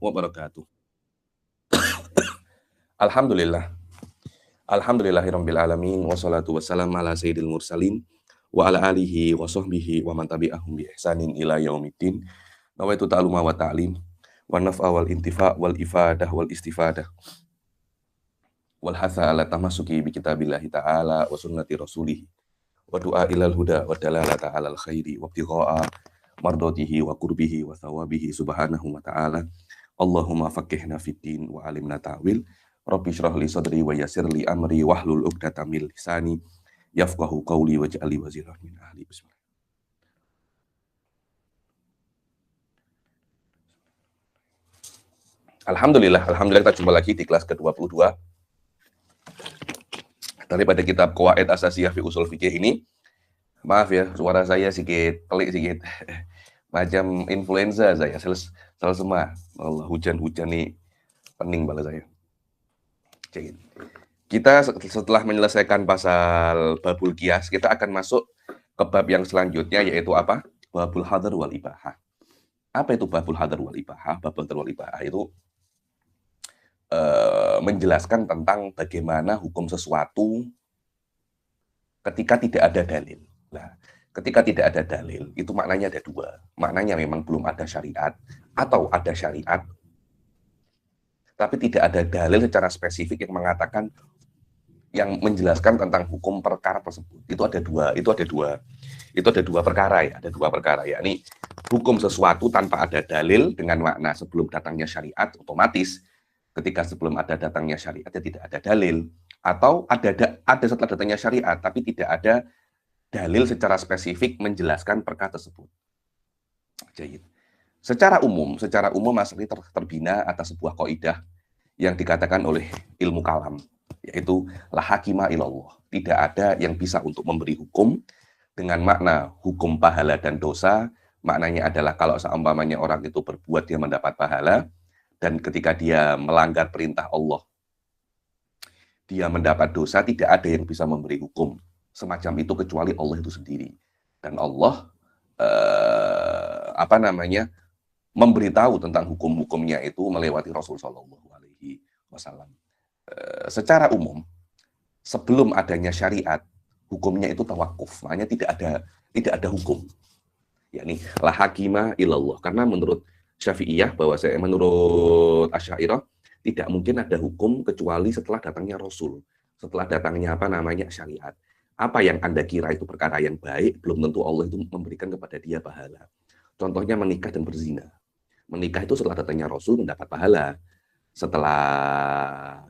wabarakatuh. Alhamdulillah. Alhamdulillahirabbil alamin wassalatu wassalamu ala sayyidil mursalin wa ala alihi wa sahbihi wa man tabi'ahum bi ihsanin ila yaumiddin. Nawaitu ta'aluma wa ta'lim wa naf'a wal intifa' wal ifadah wal istifadah wal hatha ala tamassuki bi kitabillahi ta'ala wa sunnati rasulih wa du'a ilal huda wa dalalata alal khairi wa ibtigha'a mardatihi wa qurbihi wa thawabihi subhanahu wa ta'ala. Allahumma faqihna fiddin wa alimna ta'wil. Rabbi shrah li sadri wa yassir li amri wahlul 'uqdatam min lisani yafqahu qawli waj'al li waziran min ahli. Bismillah. Alhamdulillah kita jumpa lagi di kelas ke-22 daripada kitab Qawaid Asasiyah fi Ushul Fiqh ini. Maaf ya, suara saya sedikit pelik sedikit. Macam influenza saya, semua. Allah, hujan-hujan nih pening bala saya. Kita setelah menyelesaikan pasal babul qiyas, kita akan masuk ke bab yang selanjutnya, yaitu apa? Babul hadar wal ibahah. Apa itu babul hadar wal ibahah? Babul hadar wal ibahah itu menjelaskan tentang bagaimana hukum sesuatu ketika tidak ada dalil. Nah, ketika tidak ada dalil, itu maknanya ada dua. Maknanya memang belum ada syariat, atau ada syariat tapi tidak ada dalil secara spesifik yang mengatakan, yang menjelaskan tentang hukum perkara tersebut. Itu ada dua perkara ya, yakni hukum sesuatu tanpa ada dalil dengan makna sebelum datangnya syariat, otomatis ketika sebelum ada datangnya syariat tidak ada dalil, atau ada setelah datangnya syariat tapi tidak ada dalil secara spesifik menjelaskan perkara tersebut. Jadi, secara umum masalah ini terbina atas sebuah kaidah yang dikatakan oleh ilmu kalam, yaitu la hakima ilallah. Tidak ada yang bisa untuk memberi hukum dengan makna hukum pahala dan dosa. Maknanya adalah kalau seumpamanya orang itu berbuat dia mendapat pahala, dan ketika dia melanggar perintah Allah dia mendapat dosa, tidak ada yang bisa memberi hukum semacam itu kecuali Allah itu sendiri. Dan Allah memberitahu tentang hukum-hukumnya itu melewati Rasul Shallallahu Alaihi Wasallam. Secara umum, sebelum adanya syariat, hukumnya itu tawakuf, maknanya tidak ada hukum. Yakni la hakima ilallah. Karena menurut Syafi'iyah, menurut Asy'ariyah, tidak mungkin ada hukum kecuali setelah datangnya Rasul, setelah datangnya syariat. Apa yang Anda kira itu perkara yang baik, belum tentu Allah itu memberikan kepada dia pahala. Contohnya menikah dan berzina. Menikah itu setelah datangnya Rasul mendapat pahala. Setelah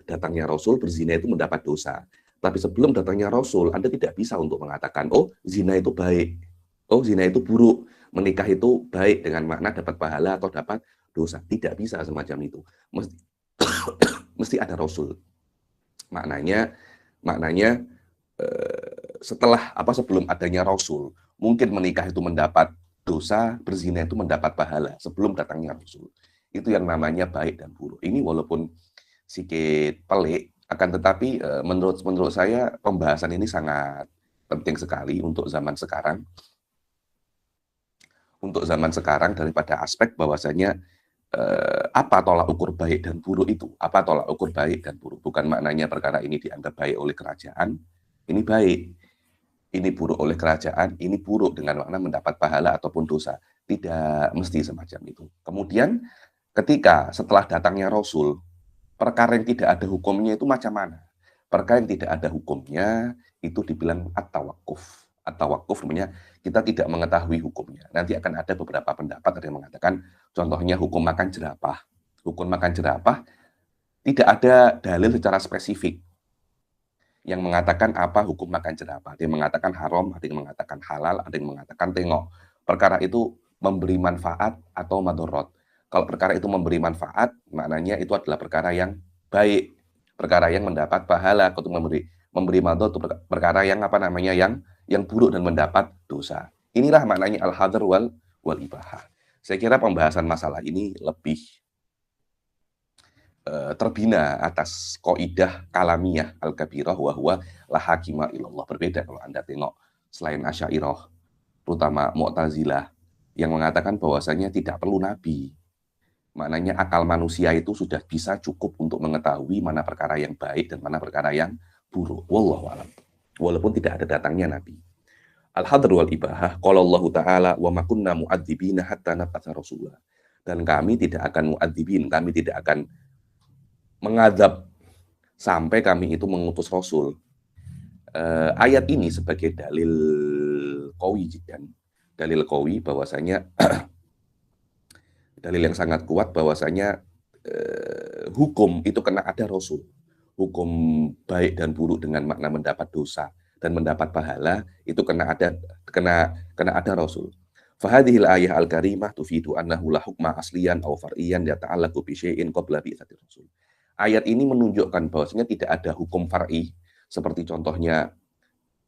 datangnya Rasul, berzina itu mendapat dosa. Tapi sebelum datangnya Rasul, Anda tidak bisa untuk mengatakan, oh zina itu baik, oh zina itu buruk, menikah itu baik dengan makna dapat pahala atau dapat dosa. Tidak bisa semacam itu. Mesti ada Rasul. Maknanya sebelum adanya Rasul, mungkin menikah itu mendapat dosa, berzina itu mendapat pahala sebelum datangnya Rasul. Itu yang namanya baik dan buruk. Ini walaupun sedikit pelik, akan tetapi menurut saya pembahasan ini sangat penting sekali untuk zaman sekarang. Untuk zaman sekarang daripada aspek bahwasanya apa tolak ukur baik dan buruk itu? Apa tolak ukur baik dan buruk? Bukan maknanya perkara ini dianggap baik oleh kerajaan, ini baik. Ini buruk oleh kerajaan, ini buruk dengan makna mendapat pahala ataupun dosa. Tidak mesti semacam itu. Kemudian ketika setelah datangnya Rasul, perkara yang tidak ada hukumnya itu macam mana? Perkara yang tidak ada hukumnya itu dibilang at-tawakuf. At-tawakuf namanya kita tidak mengetahui hukumnya. Nanti akan ada beberapa pendapat, ada yang mengatakan contohnya hukum makan jerapah. Hukum makan jerapah tidak ada dalil secara spesifik yang mengatakan apa hukum makan jerapah. Ada yang mengatakan haram, ada yang mengatakan halal, ada yang mengatakan tengok. Perkara itu memberi manfaat atau madorot. Kalau perkara itu memberi manfaat, maknanya itu adalah perkara yang baik, perkara yang mendapat pahala. Kalau memberi madorot itu perkara yang yang buruk dan mendapat dosa. Inilah maknanya al-hadar wal ibahah. Saya kira pembahasan masalah ini lebih terbina atas kaidah kalamiyah al-kabirah wa huwa la hakima ilallah. Berbeda kalau Anda tengok selain Asy'ariyah, terutama Mu'tazilah yang mengatakan bahwasanya tidak perlu nabi. Maknanya akal manusia itu sudah bisa cukup untuk mengetahui mana perkara yang baik dan mana perkara yang buruk. Wallahu a'lam. Walaupun tidak ada datangnya Nabi. Al-Hadr wal Ibahah, qala Allah Ta'ala, wa ma kunna mu'adzibina hatta nab'atsa rasulah. Dan kami tidak akan mu'adzibin, kami tidak akan mengadab sampai kami itu mengutus Rasul. Ayat ini sebagai dalil qawi dan dalil qawi bahwasanya dalil yang sangat kuat bahwasanya hukum itu kena ada Rasul. Hukum baik dan buruk dengan makna mendapat dosa dan mendapat pahala itu kena ada Rasul. Fahadhil ayah al-karimah tufidu annahu la hukma asliyan aw far'iyan yata'allaqu bi syai'in qabla bi'tsatir rasul. Ayat ini menunjukkan bahwasanya tidak ada hukum far'i seperti contohnya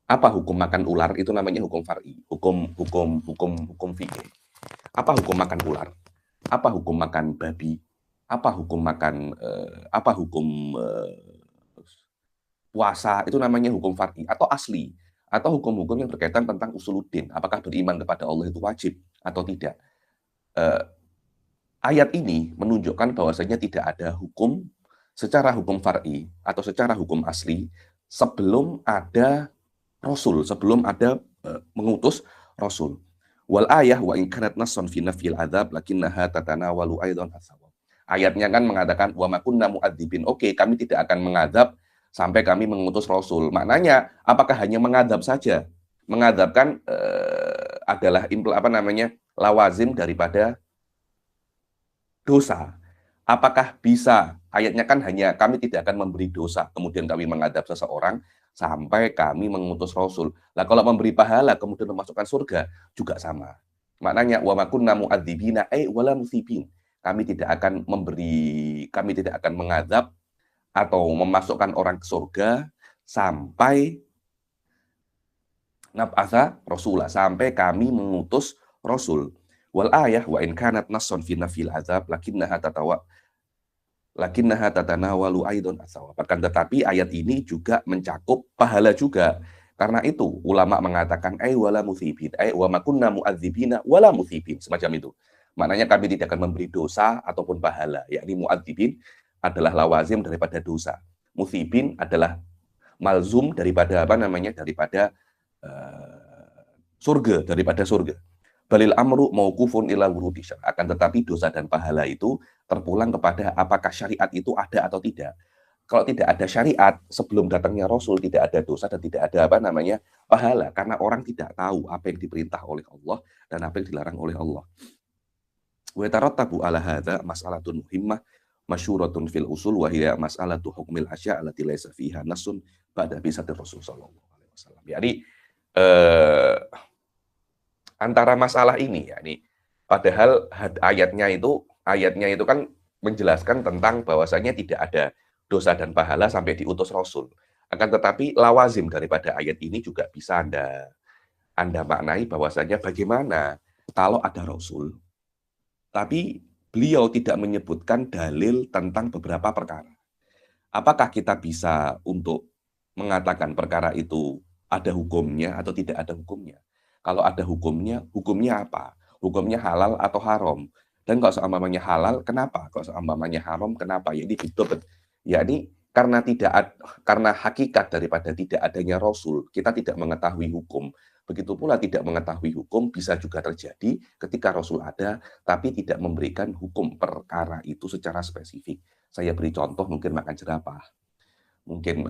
apa hukum makan ular itu namanya hukum far'i, hukum fikih. Apa hukum makan ular? Apa hukum makan babi? Apa hukum makan puasa? Itu namanya hukum far'i atau asli. Atau hukum-hukum yang berkaitan tentang usuluddin. Apakah beriman kepada Allah itu wajib atau tidak? Ayat ini menunjukkan bahwasanya tidak ada hukum secara hukum far'i atau secara hukum asli sebelum ada Rasul, sebelum ada mengutus Rasul. Wal ayah wa in kanat nassan fi nafyil adzab lakinnaha tatanawalu aidan as-sawab. Ayatnya kan mengatakan wa ma kunna mu'adzibin. Oke, kami tidak akan mengadab sampai kami mengutus Rasul. Maknanya, apakah hanya mengadab saja? Mengadab kan adalah lawazim daripada dosa. Apakah bisa? Ayatnya kan hanya kami tidak akan memberi dosa, kemudian kami mengadab seseorang sampai kami mengutus Rasul. Lah kalau memberi pahala kemudian memasukkan surga juga sama. Maknanya wa ma kunna mu'adzibina wala musibin. Kami tidak akan mengadab atau memasukkan orang ke surga sampai nab'atsa rasulah, sampai kami mengutus Rasul. Wal ayah wa in kanat nassan fi nafil azab lakinnaha tatanawalu aidan as-sawab. Akan tetapi ayat ini juga mencakup pahala juga. Karena itu ulama mengatakan wala musibin, wa ma kunna mu'adzibina wala musibin, semacam itu. Maknanya kami tidak akan memberi dosa ataupun pahala, yakni mu'adzibin adalah lawazim daripada dosa. Musibin adalah malzum daripada surga. Balil amru mauqufun ila wurudi syara'. Akan tetapi dosa dan pahala itu terpulang kepada apakah syariat itu ada atau tidak. Kalau tidak ada syariat, sebelum datangnya Rasul tidak ada dosa dan tidak ada pahala. Karena orang tidak tahu apa yang diperintah oleh Allah dan apa yang dilarang oleh Allah. Wa tarattabu ala hadza mas'alatun muhimmah masyhuratun fil usul wa hiya mas'alatu hukmil asya' allati laysa fiha nassun ba'da bi'tsatir Rasul sallallahu alaihi wasallam. Jadi antara masalah ini padahal ayatnya itu kan menjelaskan tentang bahwasanya tidak ada dosa dan pahala sampai diutus Rasul. Akan tetapi lawazim daripada ayat ini juga bisa Anda maknai bahwasanya bagaimana kalau ada Rasul tapi beliau tidak menyebutkan dalil tentang beberapa perkara. Apakah kita bisa untuk mengatakan perkara itu ada hukumnya atau tidak ada hukumnya? Kalau ada hukumnya apa? Hukumnya halal atau haram? Dan kalau seumpamanya halal, kenapa? Kalau seumpamanya haram, kenapa? Jadi betul. Yakni karena hakikat daripada tidak adanya Rasul, kita tidak mengetahui hukum. Begitu pula tidak mengetahui hukum bisa juga terjadi ketika Rasul ada, tapi tidak memberikan hukum perkara itu secara spesifik. Saya beri contoh mungkin makan jerapah. Mungkin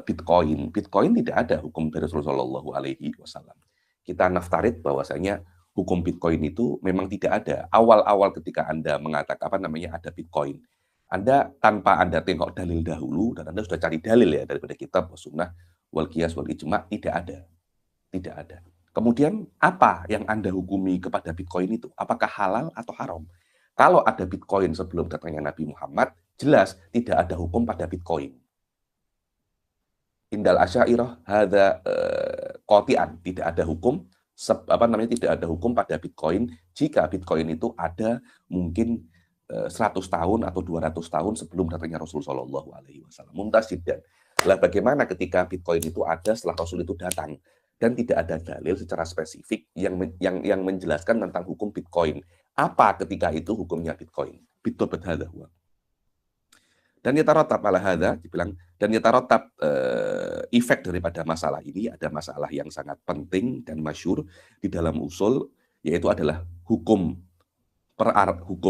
Bitcoin. Bitcoin tidak ada hukum dari Rasulullah Shallallahu Alaihi Wasallam. Kita naftarid bahwasanya hukum Bitcoin itu memang tidak ada. Awal-awal ketika Anda mengatakan ada Bitcoin, Anda tanpa Anda tengok dalil dahulu dan Anda sudah cari dalil ya daripada kitab sunnah wal qiyas wal ijma', tidak ada. Kemudian apa yang Anda hukumi kepada Bitcoin itu? Apakah halal atau haram? Kalau ada Bitcoin sebelum datangnya Nabi Muhammad, jelas tidak ada hukum pada Bitcoin. Indal Asy'ariyah hadza qati'an, tidak ada hukum tidak ada hukum pada Bitcoin jika Bitcoin itu ada mungkin 100 tahun atau 200 tahun sebelum datangnya Rasul sallallahu alaihi wasallam. Mumtaz jiddan. Lah bagaimana ketika Bitcoin itu ada setelah Rasul itu datang dan tidak ada dalil secara spesifik yang menjelaskan tentang hukum Bitcoin. Apa ketika itu hukumnya Bitcoin? Bitcoin hadza huwa. Dan yatarattab ala hadza, dibilang, dan yatarattab efek daripada masalah ini, ada masalah yang sangat penting dan masyhur di dalam usul, yaitu adalah hukum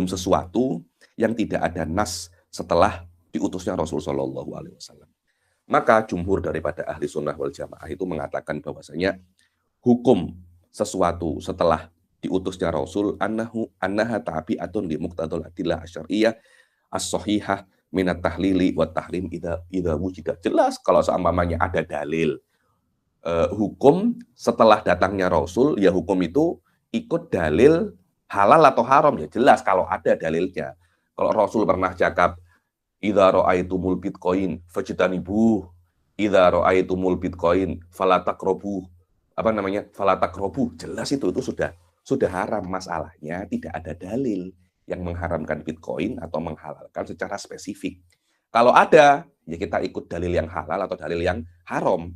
sesuatu yang tidak ada nas setelah diutusnya Rasul Shallallahu Alaihi Wasallam. Maka jumhur daripada ahli sunnah wal jamaah itu mengatakan bahwasanya hukum sesuatu setelah diutusnya Rasul annaha tabi'atun li muqtadal adillah asyariyah as-sahihah minat tahlili wa tahrim idza wujida. Jelas kalau seumpamanya ada dalil hukum setelah datangnya Rasul, ya hukum itu ikut dalil halal atau haram, ya jelas kalau ada dalilnya. Kalau Rasul pernah cakap idza ra'aitumul bitcoin fajtanibuh, idza ra'aitumul bitcoin fala taqrabu, fala taqrabu, jelas itu sudah haram. Masalahnya tidak ada dalil yang mengharamkan Bitcoin atau menghalalkan secara spesifik. Kalau ada, ya kita ikut dalil yang halal atau dalil yang haram.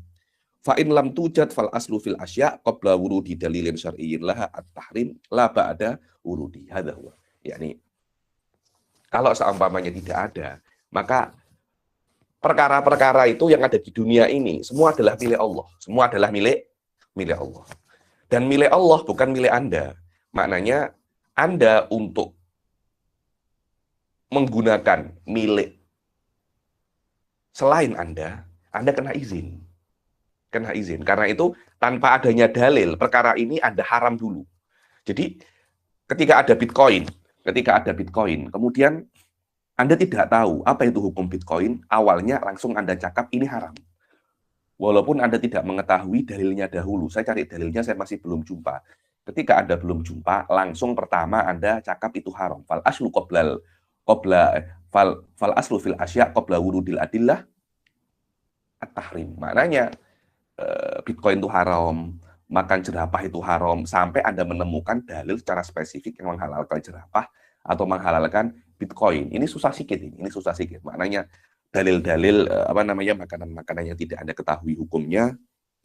Fa in lam tujad fal aslu fil asya qabla wurudi dalilin syar'iyyin laha at-tahrim la ba'da wurudi. Hadza huwa. Yakni kalau seumpamanya tidak ada, maka perkara-perkara itu yang ada di dunia ini semua adalah milik Allah. Semua adalah milik Allah. Dan milik Allah bukan milik Anda. Maknanya Anda untuk menggunakan milik selain Anda kena izin. Kena izin. Karena itu tanpa adanya dalil, perkara ini Anda haram dulu. Jadi ketika ada Bitcoin, kemudian Anda tidak tahu apa itu hukum Bitcoin, awalnya langsung Anda cakap ini haram. Walaupun Anda tidak mengetahui dalilnya dahulu. Saya cari dalilnya, saya masih belum jumpa. Ketika Anda belum jumpa, langsung pertama Anda cakap itu haram. Fal aslu fil asya qabla wurudil adillah at-tahrim. Maknanya Bitcoin itu haram, makan jerapah itu haram, sampai Anda menemukan dalil secara spesifik yang menghalalkan jerapah atau menghalalkan Bitcoin. Ini susah sikit. Maknanya dalil-dalil makanan-makanan yang tidak Anda ketahui hukumnya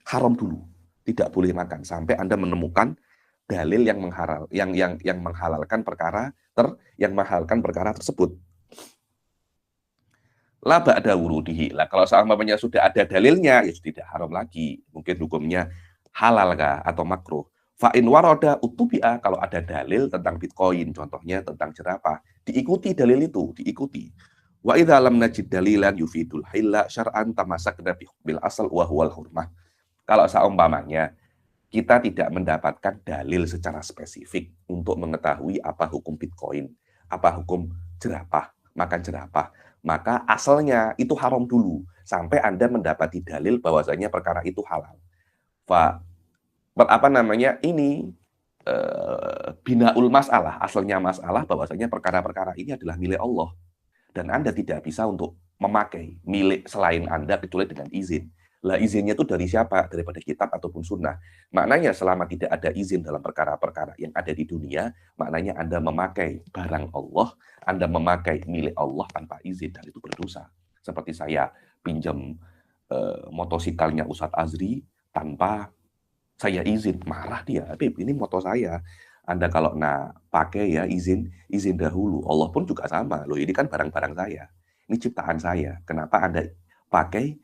haram dulu, tidak boleh makan sampai Anda menemukan dalil yang menghalalkan perkara tersebut. La ba'da wurudihi. Lah kalau seumpamanya sudah ada dalilnya, ya tidak haram lagi. Mungkin hukumnya halal kah atau makruh. Fa in warada utubi'a, kalau ada dalil tentang Bitcoin, contohnya tentang jerapah, diikuti dalil itu, diikuti. Wa idza lam najid dalilan yufidul hilla syar'an tamassakna bil asal wa huwal hurmah. Kalau seumpamanya kita tidak mendapatkan dalil secara spesifik untuk mengetahui apa hukum Bitcoin, apa hukum makan jerapah, maka asalnya itu haram dulu sampai Anda mendapati dalil bahwasanya perkara itu halal. Binaul masalah, asalnya masalah bahwasanya perkara-perkara ini adalah milik Allah. Dan Anda tidak bisa untuk memakai milik selain Anda kecuali dengan izin. Lah izinnya itu dari siapa? Daripada kitab ataupun sunnah. Maknanya selama tidak ada izin dalam perkara-perkara yang ada di dunia, maknanya Anda memakai barang Allah, Anda memakai milik Allah tanpa izin, dan itu berdosa. Seperti saya pinjam motosikalnya Ustadz Azri tanpa saya izin, marah dia. Habib, ini motor saya. Anda kalau pakai ya izin dahulu. Allah pun juga sama. Loh, ini kan barang-barang saya. Ini ciptaan saya. Kenapa Anda pakai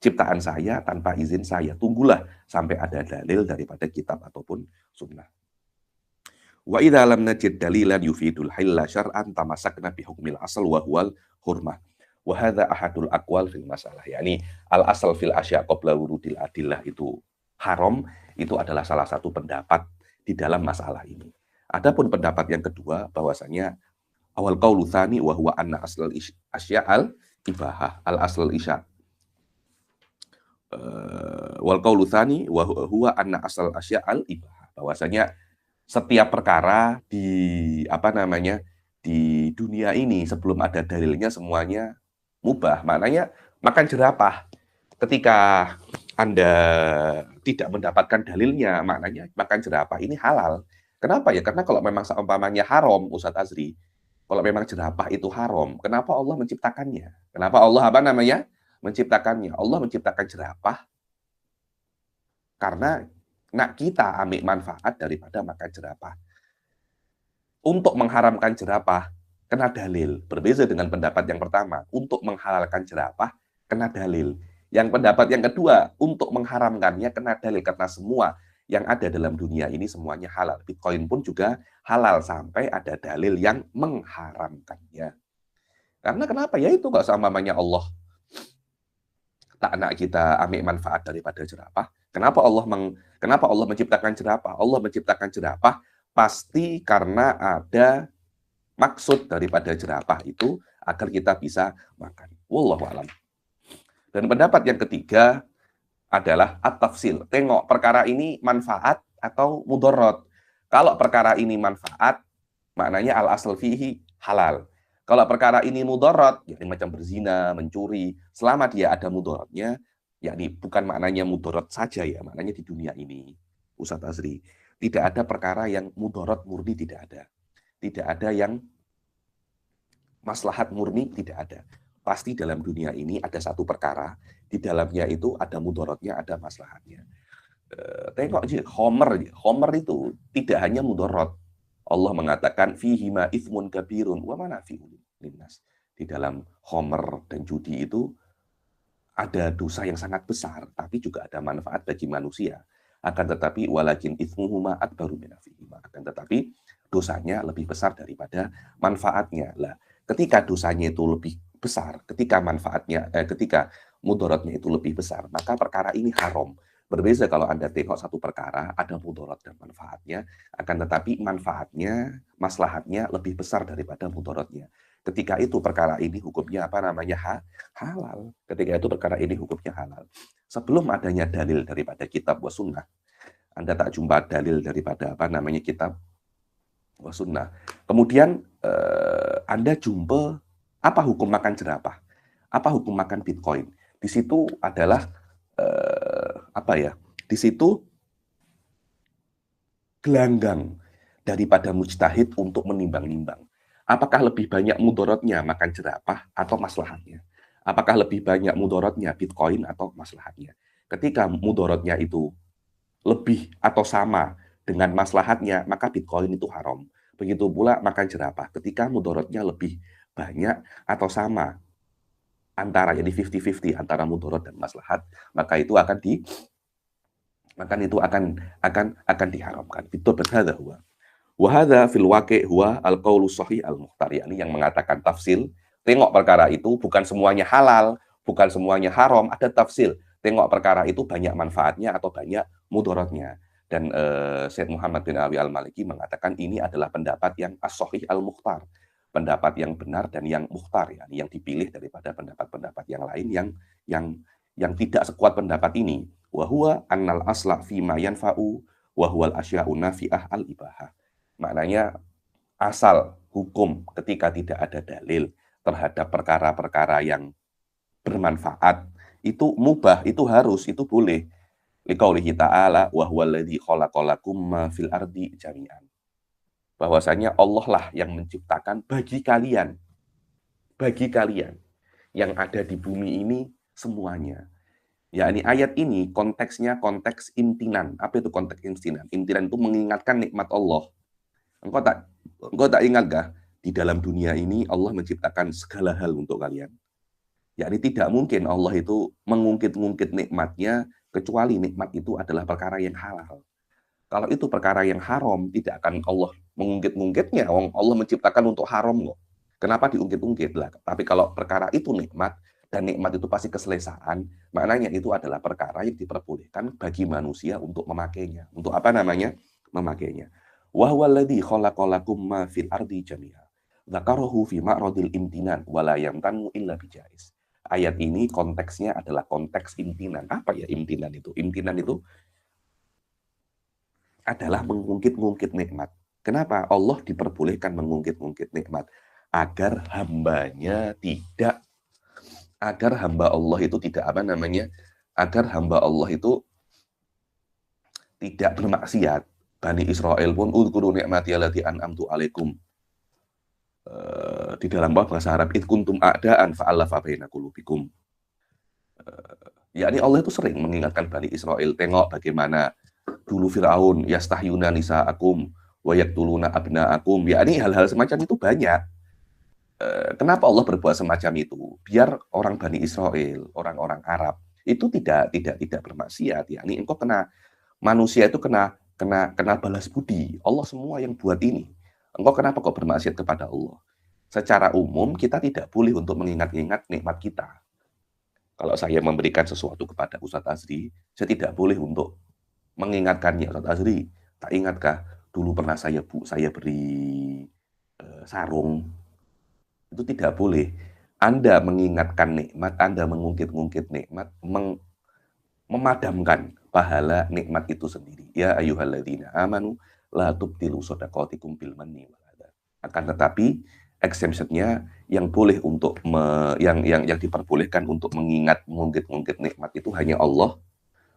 ciptaan saya tanpa izin saya? Tunggulah sampai ada dalil daripada kitab ataupun sunnah. Wa idza lam najid dalilan yufidul hilla syar'an tamassakna bi hukmil asal wa huwal hurmah. Wa hadza ahadul aqwal fil masalah. Yani al asal fil asya qabla wurudil adillah itu haram, itu adalah salah satu pendapat di dalam masalah ini. Adapun pendapat yang kedua bahwasanya awal qaulu tsani wa huwa anna aslal asya al ibahah al aslal isya. Wal qaulu tsani wa huwa anna asal asya al ibahah, bahwasanya setiap perkara di di dunia ini sebelum ada dalilnya semuanya mubah. Maknanya makan jerapah ketika Anda tidak mendapatkan dalilnya, maknanya makan jerapah ini halal. Kenapa ya? Karena kalau memang seumpamanya haram, Ustadz Azri, kalau memang jerapah itu haram, kenapa Allah menciptakannya? Kenapa Allah menciptakannya? Allah menciptakan jerapah karena nak kita ambil manfaat daripada makan jerapah. Untuk mengharamkan jerapah, kena dalil. Berbeda dengan pendapat yang pertama. Untuk menghalalkan jerapah, kena dalil. Yang pendapat yang kedua, untuk mengharamkannya, kena dalil. Karena semua yang ada dalam dunia ini semuanya halal. Bitcoin pun juga halal sampai ada dalil yang mengharamkannya. Karena kenapa? Ya itu kok seumpamanya Allah tak nak kita ambil manfaat daripada jerapah. Kenapa Allah menciptakan jerapah? Allah menciptakan jerapah pasti karena ada maksud daripada jerapah itu agar kita bisa makan. Wallahu a'lam. Dan pendapat yang ketiga adalah at-tafsil. Tengok perkara ini manfaat atau mudarat. Kalau perkara ini manfaat, maknanya al-asal fihi halal. Kalau perkara ini mudarat, yakni macam berzina, mencuri, selama dia ada mudaratnya, yakni bukan maknanya mudarat saja ya, maknanya di dunia ini, Ustaz Azri, tidak ada perkara yang mudarat murni, tidak ada. Tidak ada yang maslahat murni, tidak ada. Pasti dalam dunia ini ada satu perkara, di dalamnya itu ada mudaratnya, ada maslahatnya. Tengok aja, Homer itu tidak hanya mudarat. Allah mengatakan fihi ma itsmun kabirun wa manafi'un linnas. Di dalam Homer dan judi itu ada dosa yang sangat besar, tapi juga ada manfaat bagi manusia. Akan tetapi walakin itsmuhuma akbaru minafihima. Akan tetapi dosanya lebih besar daripada manfaatnya. Lah, ketika dosanya itu lebih besar, ketika mudaratnya itu lebih besar, maka perkara ini haram. Berbeda kalau Anda tengok satu perkara, ada mudarat dan manfaatnya, akan tetapi manfaatnya, maslahatnya lebih besar daripada mudaratnya. Ketika itu perkara ini hukumnya apa namanya? Halal. Ketika itu perkara ini hukumnya halal. Sebelum adanya dalil daripada kitab wa sunnah, Anda tak jumpa dalil daripada apa namanya kitab wa sunnah. Kemudian Anda jumpa apa hukum makan jerapah? Apa hukum makan Bitcoin? Di situ adalah di situ gelanggang daripada mujtahid untuk menimbang-nimbang. Apakah lebih banyak mudaratnya makan jerapah atau maslahatnya? Apakah lebih banyak mudaratnya Bitcoin atau maslahatnya? Ketika mudaratnya itu lebih atau sama dengan maslahatnya, maka Bitcoin itu haram. Begitu pula makan jerapah. Ketika mudaratnya lebih banyak atau sama antara, jadi 50-50 antara mudarat dan maslahat, maka itu akan diharamkan. Itu berhadza huwa. Wa hadza fil waqi' huwa al-qaulu shahih al-mukhtar. Ini yang mengatakan tafsil. Tengok perkara itu bukan semuanya halal, bukan semuanya haram, ada tafsil. Tengok perkara itu banyak manfaatnya atau banyak mudaratnya. Dan Syed Muhammad bin Alwi al-Maliki mengatakan ini adalah pendapat yang as-shahih al-mukhtar. Pendapat yang benar dan yang mukhtar, yang dipilih daripada pendapat-pendapat yang lain yang tidak sekuat pendapat ini. Wa huwa annal asla fi ma yanfa'u wa huwal asya'u nafi'ah al-ibahah. Maknanya asal hukum ketika tidak ada dalil terhadap perkara-perkara yang bermanfaat itu mubah, itu harus, itu boleh. Liqaulihi ta'ala wa huwal ladzi khalaqalakum ma fil ardi jami'an. Bahwasanya Allah lah yang menciptakan bagi kalian yang ada di bumi ini semuanya. Ya, ini ayat ini konteksnya konteks imtinan. Apa itu konteks imtinan? Imtinan itu mengingatkan nikmat Allah. Engkau tak ingat gak? Di dalam dunia ini Allah menciptakan segala hal untuk kalian. Ya, ini tidak mungkin Allah itu mengungkit-ungkit nikmatnya kecuali nikmat itu adalah perkara yang halal. Kalau itu perkara yang haram, tidak akan Allah mengungkit-ungkitnya. Allah menciptakan untuk haram kok. Kenapa diungkit-ungkit lah? Tapi kalau perkara itu nikmat, dan nikmat itu pasti keselesaan, maknanya itu adalah perkara yang diperbolehkan bagi manusia untuk memakainya. Untuk apa namanya? Memakainya. Wa huwal ladzi khalaqalakum ma fil ardi jami'a. Dzakarahu fi ma'radil imtinan wa la yamtanu illa bijais. Ayat ini konteksnya adalah konteks imtinan. Apa ya imtinan itu? Imtinan itu adalah mengungkit-ungkit nikmat. Kenapa Allah diperbolehkan mengungkit-ungkit nikmat? Agar hamba Allah itu tidak agar hamba Allah itu tidak bermaksiat. Bani Israel pun udhkuru ni'mati allati an'amtu alaikum. Di dalam bahasa Arab id kuntum a'daan fa'alafa baina qulubikum. Yakni Allah itu sering mengingatkan Bani Israel, tengok bagaimana Dulu Firaun yastahyuna nisaakum wa yaqtuluna abnaakum. Ya, ini hal-hal semacam itu banyak. Kenapa Allah berbuat semacam itu? Biar orang Bani Israel, orang-orang Arab itu tidak bermaksiat. Ya, ini engkau kena manusia itu kena balas budi. Allah semua yang buat ini. Engkau kenapa kok bermaksiat kepada Allah? Secara umum kita tidak boleh untuk mengingat-ingat nikmat kita. Kalau saya memberikan sesuatu kepada Ustadz Azri, saya tidak boleh untuk mengingatkannya. Ustadz Azri, tak ingatkah dulu pernah saya beri sarung? Itu tidak boleh. Anda mengingatkan nikmat, Anda mengungkit-ungkit nikmat, memadamkan pahala nikmat itu sendiri. Ya ayyuhalladzina amanu la tubtilu shadaqatikum bil manni wal adha. Akan tetapi exemption-nya yang boleh untuk yang diperbolehkan untuk mengingat mengungkit nikmat itu hanya Allah,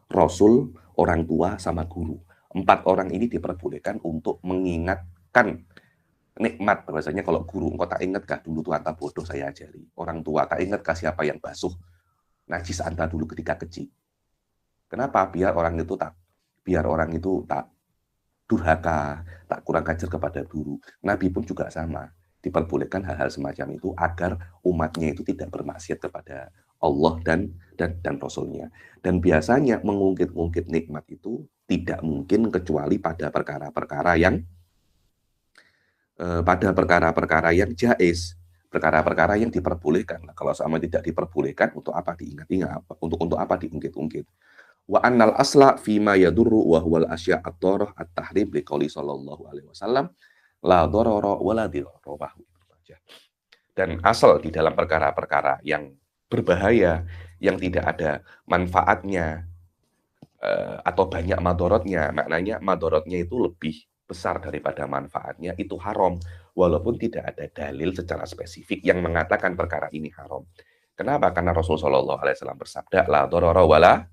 Rasul, orang tua sama guru. 4 orang ini diperbolehkan untuk mengingatkan nikmat. Bahwasanya kalau guru, engkau tak ingatkah dulu tuh anta bodoh saya ajari. Orang tua, tak ingatkah siapa yang basuh najis anta dulu ketika kecil. Kenapa? Biar orang itu tak durhaka, tak kurang ajar kepada guru. Nabi pun juga sama. Diperbolehkan hal-hal semacam itu agar umatnya itu tidak bermaksiat kepada Allah dan Rasulnya. Dan biasanya mengungkit-ungkit nikmat itu tidak mungkin kecuali pada perkara-perkara yang jaiz, perkara-perkara yang diperbolehkan. Nah, kalau sama tidak diperbolehkan, untuk apa diingat-ingat? Untuk apa diungkit-ungkit? Wa annal asla fima yadurru wa huwal asya' at-tarah at-tahrim liqauli sallallahu alaihi wasallam la darara wa la dirara. Dan asal di dalam perkara-perkara yang berbahaya, yang tidak ada manfaatnya atau banyak madorotnya, maknanya madorotnya itu lebih besar daripada manfaatnya, itu haram, walaupun tidak ada dalil secara spesifik yang mengatakan perkara ini haram. Kenapa? Karena Rasulullah SAW bersabda, la dororo wala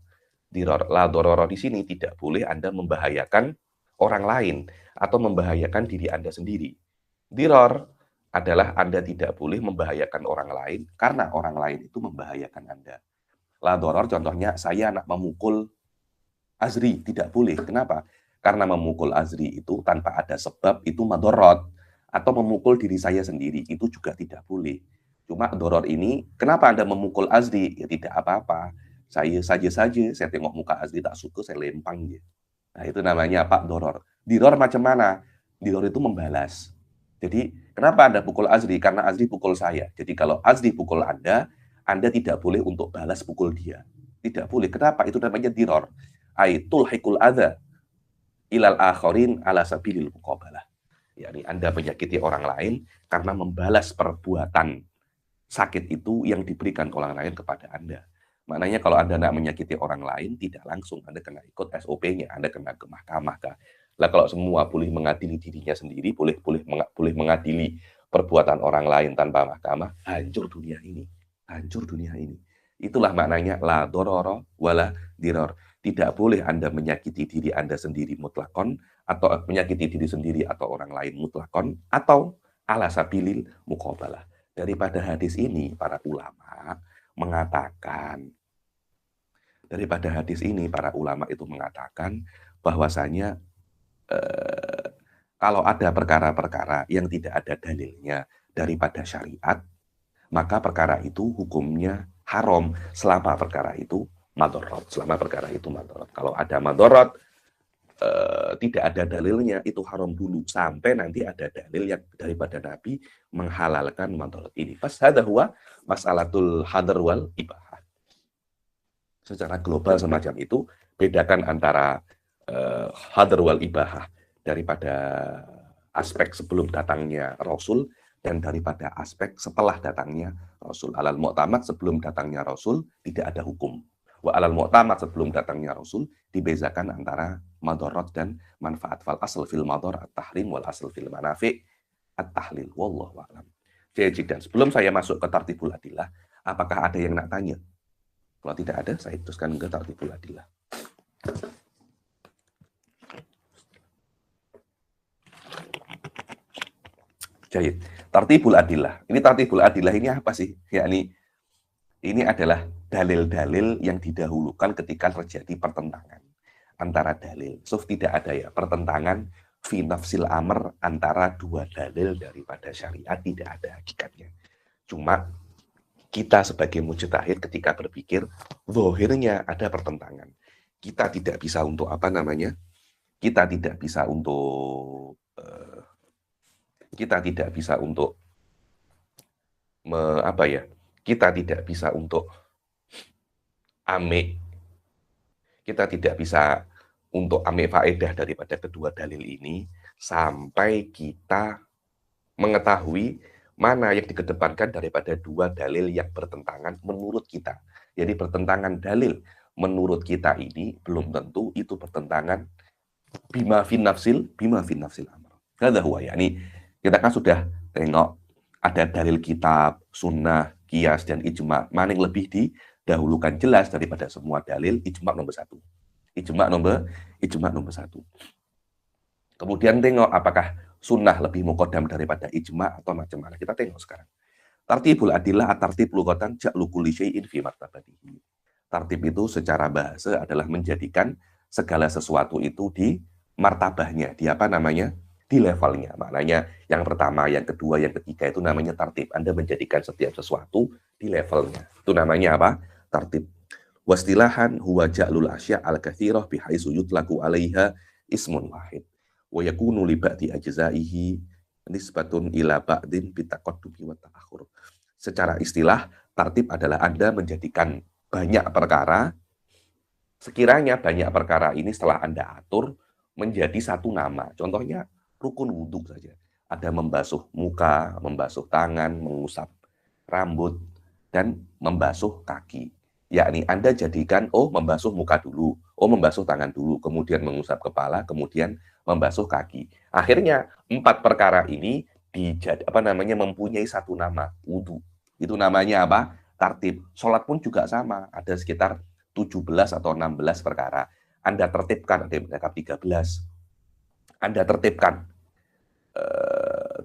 diror. La dororo di sini tidak boleh Anda membahayakan orang lain atau membahayakan diri Anda sendiri. Diror adalah Anda tidak boleh membahayakan orang lain karena orang lain itu membahayakan Anda. La doror contohnya, saya anak memukul Azri, tidak boleh. Kenapa? Karena memukul Azri itu tanpa ada sebab itu madorot, atau memukul diri saya sendiri itu juga tidak boleh. Cuma doror ini, kenapa Anda memukul Azri? Ya tidak apa-apa. Saya tengok muka Azri tak suka, saya lempang dia. Nah itu namanya apa? Doror. Diror macam mana? Diror itu membalas. Jadi kenapa Anda pukul Azri? Karena Azri pukul saya. Jadi kalau Azri pukul Anda tidak boleh untuk balas pukul dia. Tidak boleh. Kenapa? Itu namanya diror. Aitul hikul adha ilal akharin ala sabilil muqabalah. Yani Anda menyakiti orang lain karena membalas perbuatan sakit itu yang diberikan orang lain kepada Anda. Maknanya kalau Anda tidak menyakiti orang lain, tidak langsung Anda kena ikut SOP-nya, Anda kena ke mahkamah. Lah kalau semua boleh mengadili dirinya sendiri, boleh mengadili perbuatan orang lain tanpa mahkamah, hancur dunia ini. Hancur dunia ini. Itulah maknanya la dororo wala diror. Tidak boleh Anda menyakiti diri Anda sendiri mutlakon, atau menyakiti diri sendiri atau orang lain mutlakon, atau ala sabilil muqabalah. Daripada hadis ini, para ulama itu mengatakan bahwasanya kalau ada perkara-perkara yang tidak ada dalilnya daripada syariat, maka perkara itu hukumnya haram selama perkara itu madorot. Kalau ada madorot, tidak ada dalilnya, itu haram dulu sampai nanti ada dalil yang daripada Nabi menghalalkan madorot ini. Pas hadza huwa mas'alatul hadar wal ibahah. Secara global semacam itu, bedakan antara hadar wal ibahah daripada aspek sebelum datangnya Rasul dan daripada aspek setelah datangnya Rasul. Alal mu'tamad, sebelum datangnya Rasul tidak ada hukum. Wa alal mu'tamad, sebelum datangnya Rasul dibezakan antara madorot dan manfaat. Fal asl fil mador at-tahrim wal asl fil manafi' at-tahlil. Wallahu a'lam. Jadi, dan sebelum saya masuk ke tartibul adillah, apakah ada yang nak tanya? Kalau tidak ada, saya teruskan ke tartibul adillah. Jadi, tartibul adillah. Ini tartibul adillah ini apa sih? Yakni ini adalah dalil-dalil yang didahulukan ketika terjadi pertentangan antara dalil. So, tidak ada ya pertentangan fi nafsil amr antara dua dalil daripada syariat, tidak ada hakikatnya. Cuma kita sebagai mujtahid ketika berpikir, zahirnya ada pertentangan. Kita tidak bisa untuk apa namanya? Kita tidak bisa untuk apa ya? Kita tidak bisa untuk ame. Kita tidak bisa untuk ambil faedah daripada kedua dalil ini sampai kita mengetahui mana yang dikedepankan daripada dua dalil yang bertentangan menurut kita. Jadi pertentangan dalil menurut kita ini belum tentu itu bertentangan bima fin nafsil amr. Hadza huwa, yakni kita kan sudah tengok ada dalil kitab, sunnah, qiyas dan ijma. Mana yang lebih didahulukan jelas daripada semua dalil, ijma nomor satu. Ijma nomor satu. Kemudian tengok apakah sunnah lebih muqaddam daripada ijma atau macam mana. Kita tengok sekarang. Tartibul adillah at-tartib lughatan ja'lu kulli syai'in fi martabatihi. Tartib itu secara bahasa adalah menjadikan segala sesuatu itu di martabahnya, di apa namanya? Di levelnya. Maknanya yang pertama, yang kedua, yang ketiga itu namanya tartib. Anda menjadikan setiap sesuatu di levelnya. Itu namanya apa? Tartib. Wastilahan huwa ja'lul asya' al-katsirah bihaitsu yutlaqu 'alaiha ismun wahid wa yakunu li ba'di ajza'ihi nisbatun ila ba'din bitaqaddumi wa ta'akhur. Secara istilah, tartib adalah Anda menjadikan banyak perkara, sekiranya banyak perkara ini setelah Anda atur menjadi satu nama. Contohnya rukun wudhu saja. Ada membasuh muka, membasuh tangan, mengusap rambut, dan membasuh kaki. Yakni Anda jadikan, membasuh muka dulu, membasuh tangan dulu, kemudian mengusap kepala, kemudian membasuh kaki. Akhirnya 4 perkara ini mempunyai satu nama, wudhu. Itu namanya apa? Tartib. Sholat pun juga sama, ada sekitar 17 atau 16 perkara. Anda tertibkan, ada yang 13. Anda tertibkan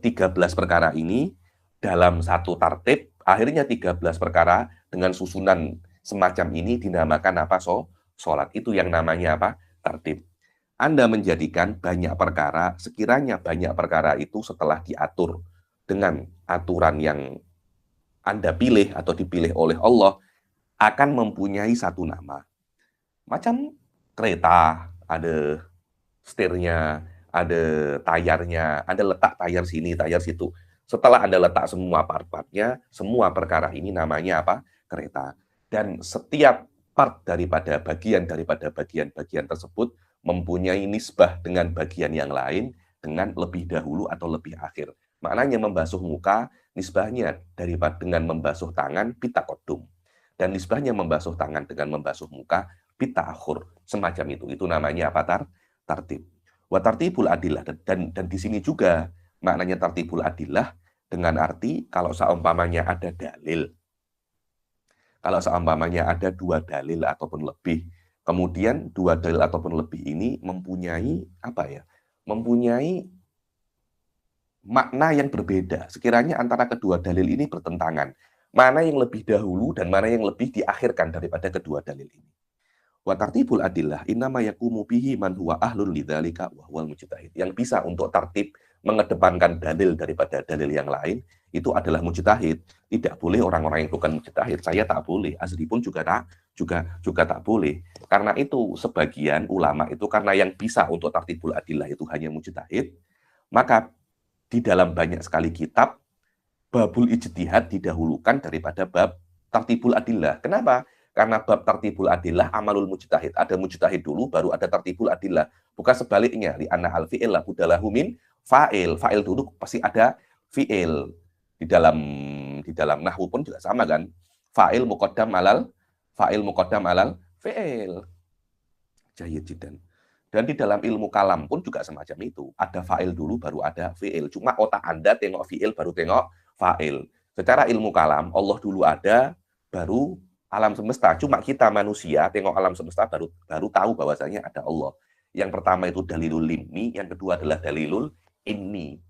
13 perkara ini dalam satu tartib, akhirnya 13 perkara dengan susunan semacam ini dinamakan apa? Sholat. Itu yang namanya apa? Tartib. Anda menjadikan banyak perkara, sekiranya banyak perkara itu setelah diatur dengan aturan yang Anda pilih atau dipilih oleh Allah, akan mempunyai satu nama. Macam kereta, ada setirnya, ada tayarnya, Anda letak tayar sini, tayar situ. Setelah Anda letak semua part-partnya, semua perkara ini namanya apa? Kereta. Dan setiap part daripada bagian-bagian tersebut mempunyai nisbah dengan bagian yang lain dengan lebih dahulu atau lebih akhir. Maknanya membasuh muka, nisbahnya dengan membasuh tangan, bitaqaddum. Dan nisbahnya membasuh tangan dengan membasuh muka, bita'akhur. Semacam itu. Itu namanya apa? Tartib. Wa tartibul adillah. Dan di sini juga maknanya tartibul adillah dengan arti kalau seumpamanya ada dalil. Kalau seumpamanya ada 2 dalil ataupun lebih, kemudian 2 dalil ataupun lebih ini mempunyai mempunyai makna yang berbeda. Sekiranya antara kedua dalil ini bertentangan, mana yang lebih dahulu dan mana yang lebih diakhirkan daripada kedua dalil ini. Wa tartibul adillah innama yaqumu bihi man huwa ahlun lidzalika wa huwal mujtahid. Yang bisa untuk tartib mengedepankan dalil daripada dalil yang lain itu adalah mujtahid. Tidak boleh orang-orang yang bukan mujtahid. Saya tak boleh, Azri pun juga tak boleh. Karena itu sebagian ulama itu karena yang bisa untuk tartibul adillah itu hanya mujtahid, maka di dalam banyak sekali kitab babul ijtihad didahulukan daripada bab tartibul adillah. Kenapa? Karena bab tartibul adillah amalul mujtahid. Ada mujtahid dulu baru ada tartibul adillah. Bukan sebaliknya. Li anna al fi'il la budalahu min fa'il. Fa'il dulu pasti ada fi'il. Di dalam nahwu pun juga sama kan. Fa'il muqaddam alal fi'il. Jayyid jiddan. Dan di dalam ilmu kalam pun juga semacam itu. Ada fa'il dulu baru ada fi'il. Cuma otak Anda tengok fi'il baru tengok fa'il. Secara ilmu kalam Allah dulu ada baru alam semesta. Cuma kita manusia tengok alam semesta baru tahu bahwasanya ada Allah. Yang pertama itu dalilul limni, yang kedua adalah dalilul inni.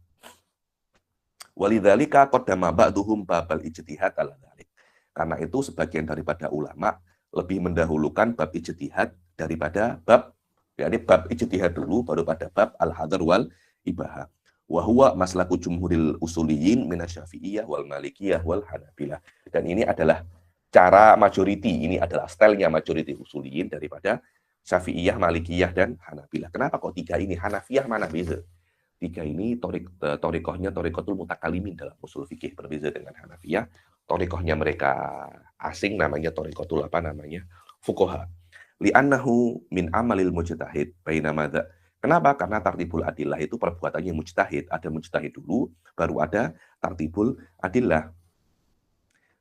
Walidzalika qaddama ba'duhum babal ijtihad ala dzalik. Karena itu sebagian daripada ulama lebih mendahulukan bab ijtihad daripada bab Ya, ini bab ijtihad dulu, baru pada bab al-hadar wal ibahah. Wa huwa maslaku jumhuril usuliyin minasyafi'iyah wal malikiyah wal hanabilah. Dan ini adalah cara majority, ini adalah stylenya majority usuliyin daripada Syafi'iyah, Malikiyah, dan Hanabilah. Kenapa kok tiga ini? Hanafiyah mana beza? Tiga ini torikohnya torikotul mutakalimin dalam usul fikih, berbeza dengan Hanafiyah. Torikohnya mereka asing, namanya torikotul apa namanya? Fuqaha. Li'annahu min amalil mujtahid bainama dha. Kenapa? Karena tartibul adillah itu perbuatannya mujtahid. Ada mujtahid dulu, baru ada tartibul adillah.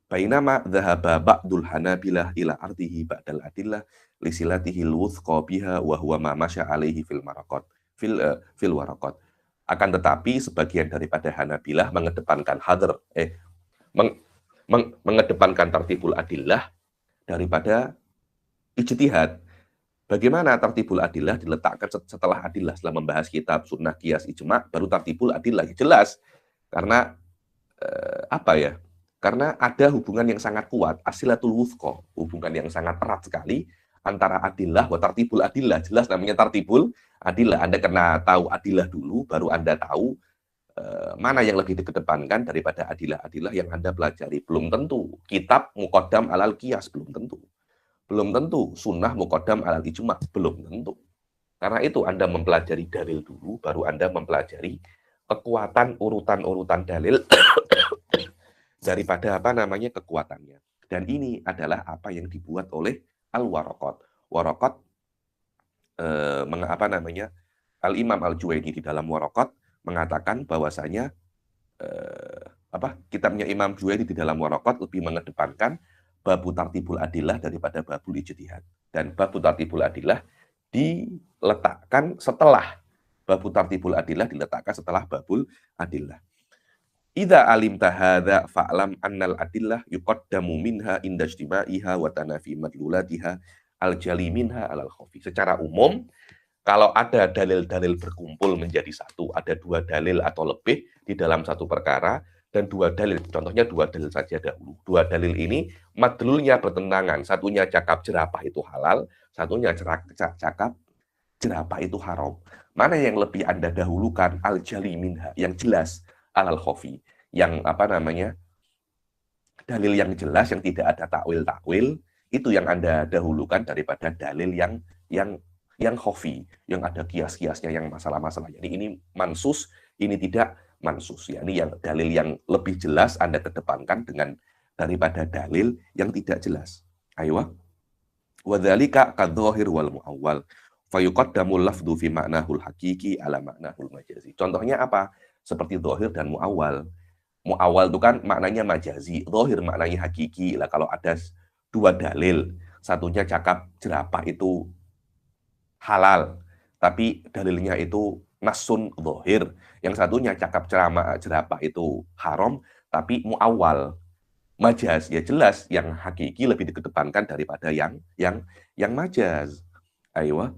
Bainama dhahaba ba'dul hanabilah ila artihi ba'dal adillah lisilatihi al-wuthqa biha wa huwa ma masya alaihi fil maraqat fil waraqat. Akan tetapi sebagian daripada Hanabilah mengedepankan hadar mengedepankan tartibul adillah daripada ijtihad. Bagaimana tartibul adillah diletakkan setelah adillah, setelah membahas kitab, sunnah, qiyas, ijma', baru tartibul adillah. Jelas. Karena Karena ada hubungan yang sangat kuat, asilatul wuthqa, hubungan yang sangat erat sekali antara adillah wa tartibul adillah. Jelas namanya tartibul adillah. Anda kena tahu adillah dulu, baru Anda tahu mana yang lebih dikedepankan daripada adillah-adillah yang Anda pelajari. Belum tentu kitab muqaddam alal qiyas, belum tentu. Belum tentu sunnah muqaddam alal ijma', belum tentu. Karena itu Anda mempelajari dalil dulu, baru Anda mempelajari kekuatan urutan-urutan dalil daripada kekuatannya. Dan ini adalah apa yang dibuat oleh Al-Waraqat. Waraqat Al-Imam Al-Juwaini di dalam Waraqat mengatakan bahwasanya kitabnya Imam Juwaini di dalam Waraqat lebih mengedepankan babu tartibul adillah daripada babul ijtihad. Dan babu tartibul adillah diletakkan setelah babul adillah. Idza alimta hadza fa'lam annal adillah yuqaddamu minha inda ijtima'iha wa tanafi madlulatiha al-jali minha alal khafi. Secara umum, kalau ada dalil-dalil berkumpul menjadi satu, ada dua dalil atau lebih di dalam satu perkara, dan dua dalil, contohnya dua dalil saja dahulu. Dua dalil ini madlulnya bertentangan, satunya cakap jerapah itu halal, satunya cakap jerapah itu haram. Mana yang lebih Anda dahulukan? Al-jali minha, yang jelas, alal khafi, yang dalil yang jelas, yang tidak ada takwil-takwil, itu yang Anda dahulukan daripada dalil yang khafi, yang ada kias-kiasnya, yang masalah-masalah. Jadi ini mansus, ini tidak mansus. Ya, ini yang dalil yang lebih jelas Anda kedepankan daripada dalil yang tidak jelas. Aywa. Wa dzalika kadzahir wal muawwal. Fayuqaddamul lafdhu fi ma'nahul haqiqi ala ma'nahul majazi. Contohnya apa? Seperti zahir dan muawwal. Muawwal itu kan maknanya majazi, zahir maknanya hakiki. Lah kalau ada dua dalil, satunya cakap jerapah itu halal, tapi dalilnya itu nasun zahir. Yang satunya cakap jerapah itu haram, tapi muawwal, majaz. Ya jelas yang hakiki lebih dikedepankan daripada yang majaz. Aywa.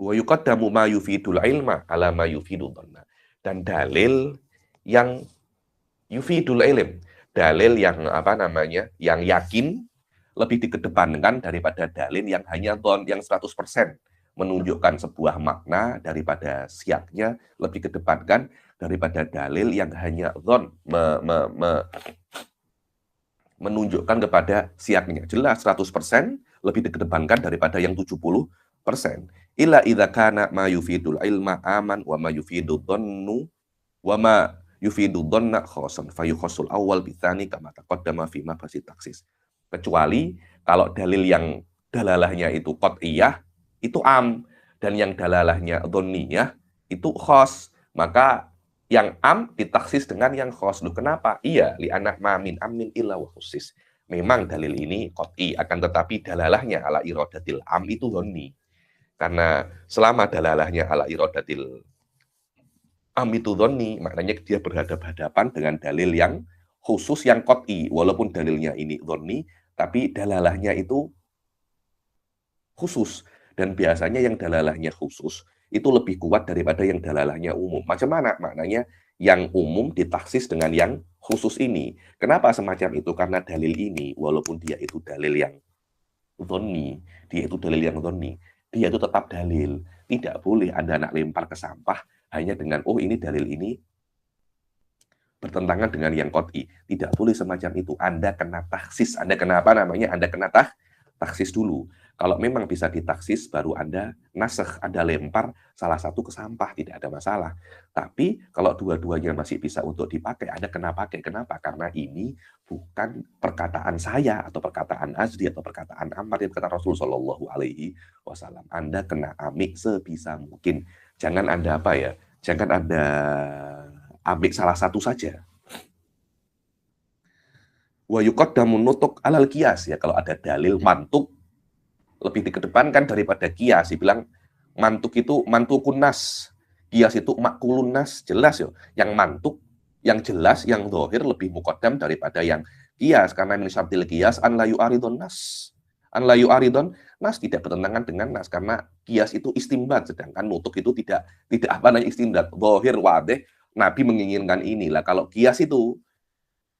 Wa yuqaddamu ma yufidul ilma ala ma yufidul dhanna. Dan dalil yang yufidul ilm, dalil yang yang yakin lebih dikedepankan daripada dalil yang hanya dhon, yang 100% menunjukkan sebuah makna daripada siaknya, lebih kedepankan daripada dalil yang hanya dhon, menunjukkan kepada siaknya. Jelas 100% lebih dikedepankan daripada yang 70%. Illa idza kana ma yufidul ilma aman wa ma yufidud dhannu wa ma yufidud dhanna khosan fayukhasul awal bitsani kama taqaddama fi mabhasit taksis. Kecuali kalau dalil yang dalalahnya itu qat'iyah itu am, dan yang dalalahnya dhanniyah itu khos, maka yang am ditaksis dengan yang khos. Loh, kenapa? Iya, li anak ma min amin illa wa khusis. Memang dalil ini qat'i, akan tetapi dalalahnya ala iradatil am itu dhanni. Karena selama dalalahnya ala iradatil am itu dhanni, maknanya dia berhadapan-hadapan dengan dalil yang khusus, yang qat'i. Walaupun dalilnya ini dhanni, tapi dalalahnya itu khusus. Dan biasanya yang dalalahnya khusus itu lebih kuat daripada yang dalalahnya umum. Macam mana? Maknanya yang umum ditaksis dengan yang khusus ini. Kenapa semacam itu? Karena dalil ini, walaupun dia itu dalil yang dhanni, dia itu tetap dalil. Tidak boleh Anda nak lempar ke sampah hanya dengan, oh ini dalil ini bertentangan dengan yang qot'i. Tidak boleh semacam itu. Anda kena taksis. Anda kena apa namanya? Anda kena taksis dulu. Kalau memang bisa ditaksis, baru Anda nasakh, Anda lempar salah satu ke sampah, tidak ada masalah. Tapi kalau dua-duanya masih bisa untuk dipakai, Anda kena pakai. Kenapa? Karena ini bukan perkataan saya atau perkataan Azdi atau perkataan Ammar, yang kata Rasul Shallallahu Alaihi Wasallam. Anda kena amik sebisa mungkin. Jangan Anda apa ya? Jangan Anda ambil salah satu saja. Wa yuqaddamu nutuk alal qiyas, ya, kalau ada dalil mantuk lebih dikedepankan daripada qiyas. Dibilang mantuk itu mantukun nas, qiyas itu makulun nas, jelas ya. Yang mantuk, yang jelas, yang zahir lebih muqaddam daripada yang qiyas, karena min syartil qiyas an la yu'aridun nas. An la yu'aridun nas, tidak bertentangan dengan nas, karena qiyas itu istimbat, sedangkan nutuk itu tidak apa namanya istimbat, zahir wadih. Nabi menginginkan inilah. Kalau kias itu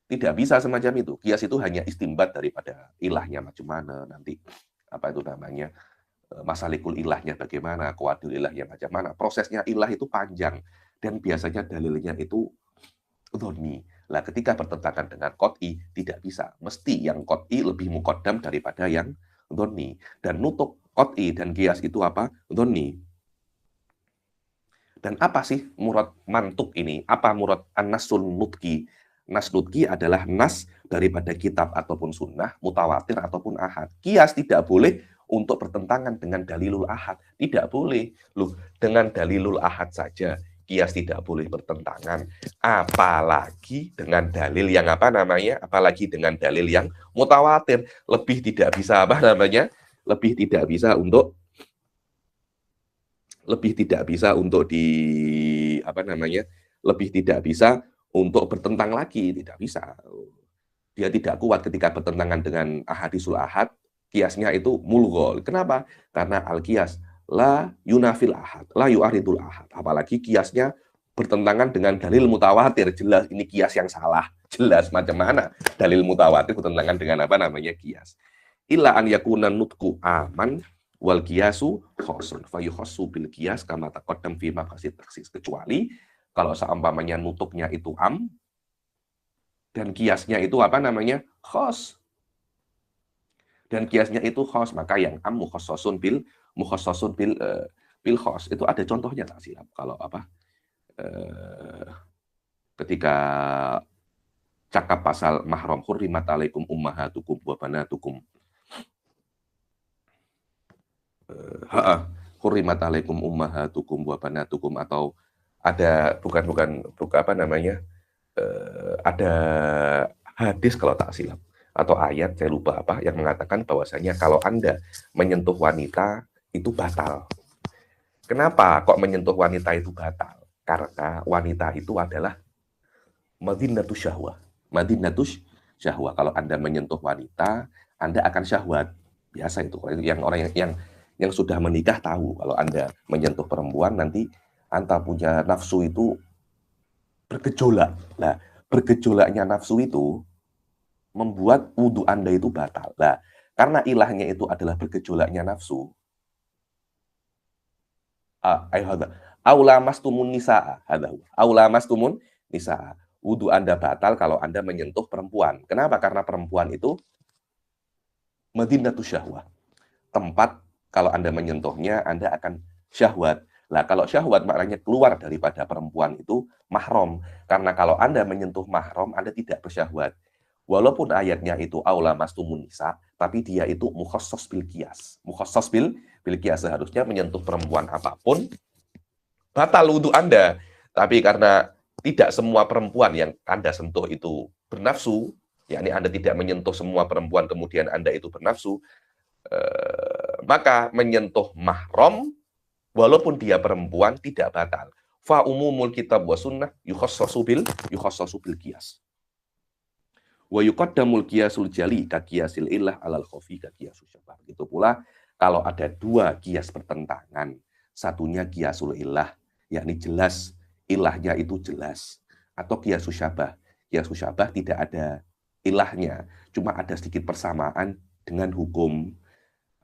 tidak bisa semacam itu. Kias itu hanya istimbat daripada ilahnya macam mana, nanti apa itu namanya, masalikul ilahnya bagaimana, kuadil ilahnya macam mana. Prosesnya ilah itu panjang dan biasanya dalilnya itu dhonni. Lah ketika bertentangan dengan qot'i tidak bisa. Mesti yang qot'i lebih muqaddam daripada yang dhonni. Dan nutuk qot'i dan kias itu apa? Dhonni. Dan apa sih murad mantuk ini? Apa murad an-nasul nutki? Nas nutki adalah nas daripada kitab ataupun sunnah, mutawatir ataupun ahad. Kias tidak boleh untuk bertentangan dengan dalilul ahad. Tidak boleh. Loh, dengan dalilul ahad saja kias tidak boleh bertentangan. Apalagi dengan dalil yang apa namanya? Apalagi dengan dalil yang mutawatir. Lebih tidak bisa apa namanya? Lebih tidak bisa untuk di apa namanya, lebih tidak bisa untuk bertentang lagi, tidak bisa. Dia tidak kuat ketika bertentangan dengan ahadisul ahad, kiasnya itu mulghol. Kenapa? Karena al-kias la yunafil ahad, la yu'aridul ahad. Apalagi kiasnya bertentangan dengan dalil mutawatir, jelas ini kias yang salah, jelas macam mana dalil mutawatir bertentangan dengan apa namanya kias. Illa an yakuna nutku aman wal kiasu khosun fa yukhassu bil kias kama taqaddam fi maqasid taksis, kecuali kalau seumpamanya nutuknya itu am dan kiasnya itu apa namanya khos, dan kiasnya itu khos, maka yang am mukhassasun bil khos. Itu ada contohnya tak silap, kalau apa ketika cakap pasal mahram, hurrimat alaikum ummahatukum wa banatukum, hurrimat alaikum ummahatukum wa banatukum, atau ada bukan apa namanya, ada hadis kalau tak silap atau ayat, saya lupa apa, yang mengatakan bahwasanya kalau Anda menyentuh wanita itu batal. Kenapa kok menyentuh wanita itu batal? Karena wanita itu adalah madinatus syahwah. Madinatus syahwah. Kalau Anda menyentuh wanita, Anda akan syahwat. Biasa itu. Yang orang yang sudah menikah tahu, kalau Anda menyentuh perempuan nanti Anda punya nafsu itu bergejolak. Nah, bergejolaknya nafsu itu membuat wudhu Anda itu batal. Nah, karena ilahnya itu adalah bergejolaknya nafsu, aula mastumun nisaa, aula mastumun nisaa, wudhu Anda batal kalau Anda menyentuh perempuan. Kenapa? Karena perempuan itu madinatus syahwah. Tempat kalau Anda menyentuhnya, Anda akan syahwat. Nah, kalau syahwat maknanya keluar daripada perempuan itu mahram. Karena kalau Anda menyentuh mahram, Anda tidak bersyahwat. Walaupun ayatnya itu aula mastumun nisa, tapi dia itu mukhassas bil qiyas. Mukhassas bil qiyas, seharusnya menyentuh perempuan apapun batal wudhu Anda. Tapi karena tidak semua perempuan yang Anda sentuh itu bernafsu, yakni Anda tidak menyentuh semua perempuan kemudian Anda itu bernafsu, maka menyentuh mahram walaupun dia perempuan tidak batal. Fa umumul kitab wa sunnah yukhassasu bil qiyas. Wa yuqaddamul qiyasul jali ka qiyasil illah alal khafi ka qiyasus syabah. Begitu pula kalau ada dua qiyas bertentangan, satunya qiyasul illah, yakni jelas ilahnya itu jelas, atau qiyasus syabah. Qiyasus syabah tidak ada ilahnya, cuma ada sedikit persamaan dengan hukum.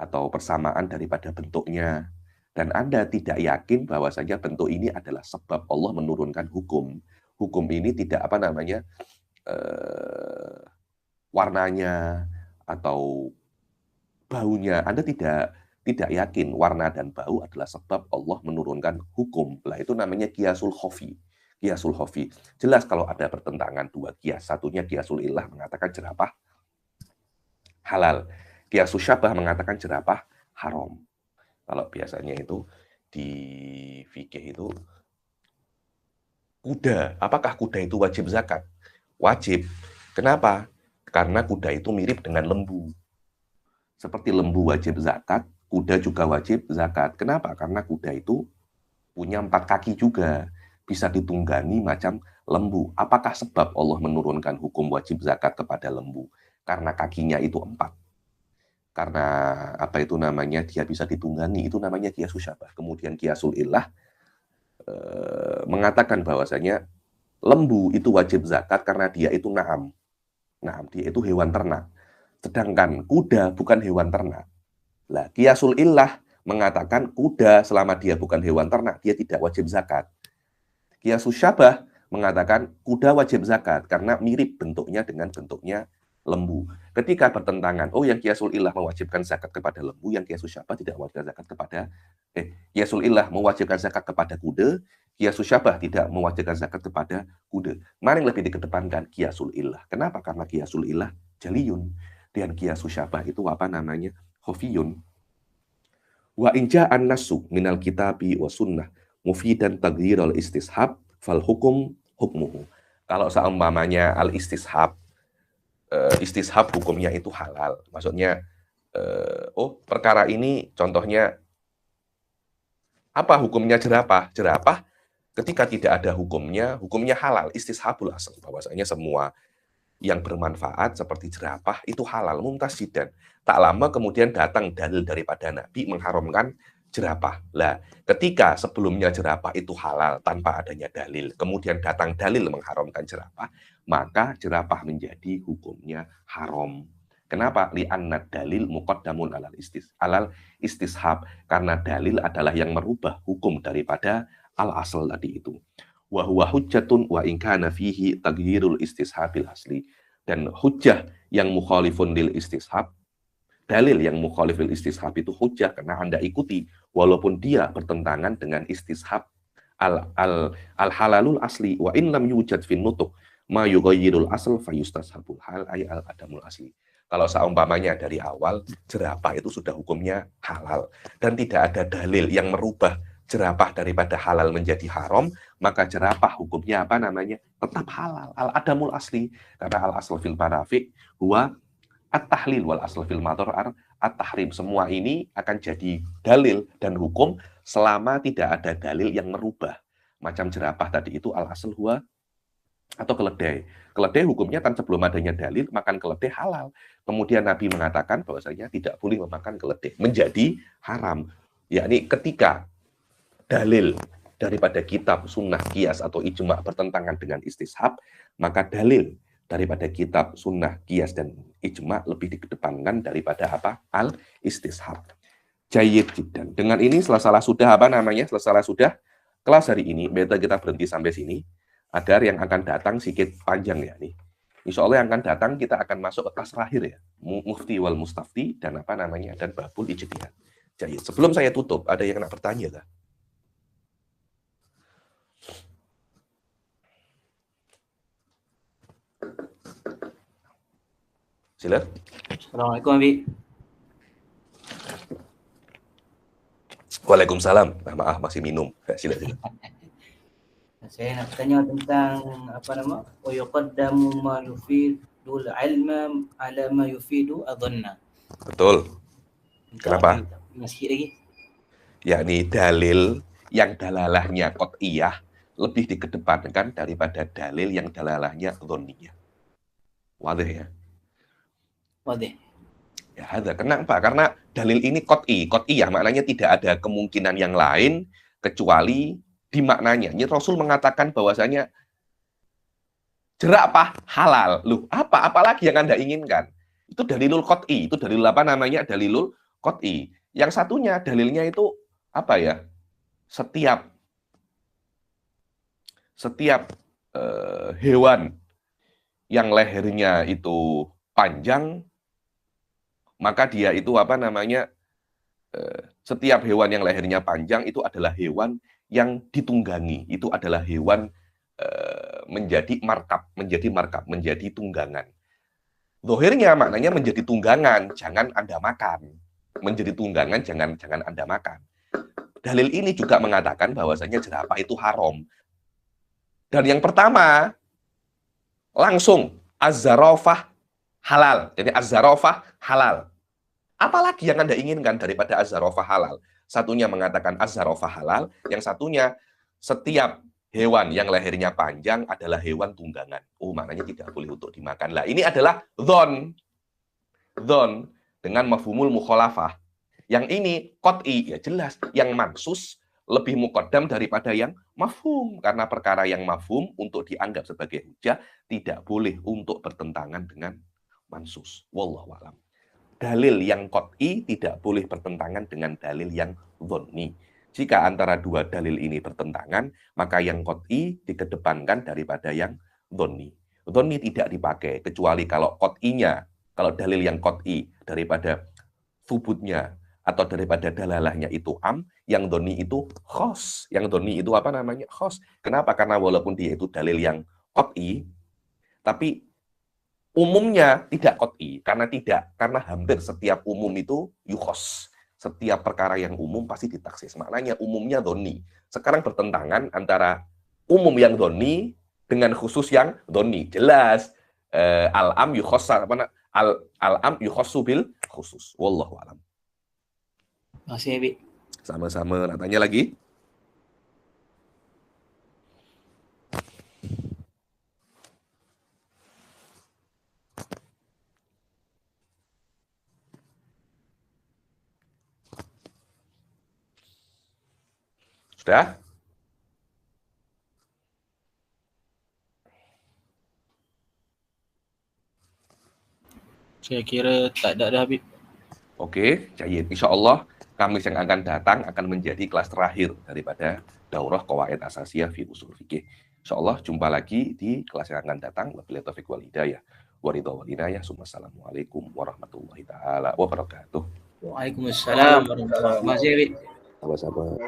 atau persamaan daripada bentuknya. Dan Anda tidak yakin bahwasanya bentuk ini adalah sebab Allah menurunkan hukum. Hukum ini tidak warnanya atau baunya. Anda tidak yakin warna dan bau adalah sebab Allah menurunkan hukum. Lah itu namanya kiasul khofi. Kiasul khofi. Jelas kalau ada pertentangan dua kias. Satunya kiasul illah mengatakan jerapah halal. Kiasul syabah mengatakan jerapah haram. Kalau biasanya itu di fikih itu kuda. Apakah kuda itu wajib zakat? Wajib. Kenapa? Karena kuda itu mirip dengan lembu. Seperti lembu wajib zakat, kuda juga wajib zakat. Kenapa? Karena kuda itu punya 4 kaki juga. Bisa ditunggani macam lembu. Apakah sebab Allah menurunkan hukum wajib zakat kepada lembu? Karena kakinya itu 4. Karena dia bisa ditunggani, itu namanya kiasul syabah. Kemudian kiasul illah mengatakan bahwasanya lembu itu wajib zakat karena dia itu na'am. Na'am, dia itu hewan ternak. Sedangkan kuda bukan hewan ternak. Lah, kiasul illah mengatakan kuda selama dia bukan hewan ternak, dia tidak wajib zakat. Kiasul syabah mengatakan kuda wajib zakat karena mirip bentuknya dengan bentuknya lembu. Ketika bertentangan, yang kiasul illah mewajibkan zakat kepada lembu, yang kiasul syabah tidak mewajibkan zakat kepada kiasul illah mewajibkan zakat kepada kuda, kiasul syabah tidak mewajibkan zakat kepada kuda. Mana yang lebih dikedepankan? Kiasul illah. Kenapa? Karena kiasul illah jaliyun. Dan kiasul syabah itu khofiyun. Wa inja an-nasu minal kitabi wa sunnah mufidan taghyirul istishab fal hukum hukmuhu. Kalau seumpamanya al-istishab, istishab hukumnya itu halal. Maksudnya, perkara ini contohnya, apa hukumnya jerapah? Jerapah ketika tidak ada hukumnya halal. Istishabul asal. Bahwasanya semua yang bermanfaat seperti jerapah itu halal. Mumtasidan. Tak lama kemudian datang dalil daripada Nabi mengharamkan jerapah. Lah, ketika sebelumnya jerapah itu halal tanpa adanya dalil, kemudian datang dalil mengharamkan jerapah, maka jerapah menjadi hukumnya haram. Kenapa? Li'anna dalil muqaddamun alal istishab. Karena dalil adalah yang merubah hukum daripada al-asl tadi itu. Wa huwa hujjatun wa in kana fihi taghyirul istishabil asli. Dan hujjah yang mukhalifun lil istishab, dalil yang mukhalifil istishab itu hujjah karena Anda ikuti walaupun dia bertentangan dengan istishab al-halalul asli wa in lam yujad fin nutuq ma yughayyirul asl fayustashabul hal ay al-adamul asli. Kalau seumpamanya dari awal jerapah itu sudah hukumnya halal dan tidak ada dalil yang merubah jerapah daripada halal menjadi haram, maka jerapah hukumnya tetap halal, al-adamul asli. Karena al-asl fil manafi' huwa at-tahlil wal asl fil madhar at-tahrim. Semua ini akan jadi dalil dan hukum selama tidak ada dalil yang merubah. Macam jerapah tadi itu al-asl huwa atau keledai. Keledai hukumnya kan sebelum adanya dalil makan keledai halal. Kemudian Nabi mengatakan bahwasanya tidak boleh memakan keledai, menjadi haram. Yakni ketika dalil daripada kitab, sunnah, qiyas atau ijma' bertentangan dengan istishab, maka dalil daripada kitab, sunnah, qiyas dan ijma' lebih dikedepankan daripada al-istishab. Jayyid jiddan. Dengan ini selesai sudah kelas hari ini. Beta kita berhenti sampai sini agar yang akan datang sedikit panjang ya nih. Insya Allah yang akan datang kita akan masuk ke kelas terakhir ya, mufti wal mustafti dan dan babul ijtihad. Jayyid. Sebelum saya tutup, ada yang nak bertanya kah? Sila. Assalamualaikum Abi. Waalaikumsalam. Maaf masih minum. Sila. Saya nak bertanya tentang wa yuqaddamu ma yufidul ilma ala ma yufidu adhanna. Betul. Kenapa? Masih lagi. Yakni dalil yang dalalahnya qat'iyah lebih dikedepankan daripada dalil yang dalalahnya dhanniyah. Wadih ya? Wadih. Ya, ada. Kenapa? Karena dalil ini qat'iyah maknanya tidak ada kemungkinan yang lain kecuali di maknanya. Ini Rasul mengatakan bahwasanya jerapah halal. Loh, apalagi yang Anda inginkan? Itu dalilul qat'i, itu dalil dalilul qat'i. Yang satunya dalilnya itu apa ya? Setiap hewan yang lehernya itu panjang, maka dia itu apa namanya? Setiap hewan yang lehernya panjang itu adalah hewan yang ditunggangi. Itu adalah hewan menjadi markab, menjadi tunggangan. Zahirnya maknanya menjadi tunggangan, jangan Anda makan. Menjadi tunggangan, jangan Anda makan. Dalil ini juga mengatakan bahwasanya jerapah itu haram. Dan yang pertama, langsung az-zarafah halal. Jadi az-zarafah halal. Apalagi yang Anda inginkan daripada az-zarafah halal? Satunya mengatakan az-zarafah halal, yang satunya setiap hewan yang lehernya panjang adalah hewan tunggangan. Oh, maknanya tidak boleh untuk dimakan. Lah, ini adalah dhon dengan mafhumul mukhalafah. Yang ini qat'i, ya jelas. Yang mansus lebih muqaddam daripada yang mafhum. Karena perkara yang mafhum untuk dianggap sebagai hujah tidak boleh untuk bertentangan dengan mansus. Wallahu a'lam. Dalil yang qat'i tidak boleh bertentangan dengan dalil yang dhonni. Jika antara dua dalil ini bertentangan, maka yang qat'i dikedepankan daripada yang dhonni. Dhonni tidak dipakai, kecuali kalau qat'inya, kalau dalil yang qat'i daripada thubutnya atau daripada dalalahnya itu am, yang dhonni itu khos. Yang dhonni itu apa namanya? Khos. Kenapa? Karena walaupun dia itu dalil yang qat'i, tapi umumnya tidak qat'i. Karena hampir setiap umum itu yukhos. Setiap perkara yang umum pasti ditaksis. Maknanya umumnya dhonni. Sekarang bertentangan antara umum yang dhonni dengan khusus yang dhonni. Jelas al-am yukhassa al-am yukhassu bil khusus. Wallahu a'lam. Masih Abi. Sama-sama. Nak tanya lagi? Sudah? Saya kira tak ada dah Habib. Oke, jayid. Insya Allah Kamis yang akan datang akan menjadi kelas terakhir daripada daurah qawaid asasiyah fi usul fikih. Insya Allah jumpa lagi di kelas yang akan datang. Wabillahi taufiq wal hidayah. Waridha wal inayah. Assalamualaikum warahmatullahi taala wabarakatuh. Waalaikumsalam warahmatullahi wabarakatuh. Masih Habib. Sama-sama.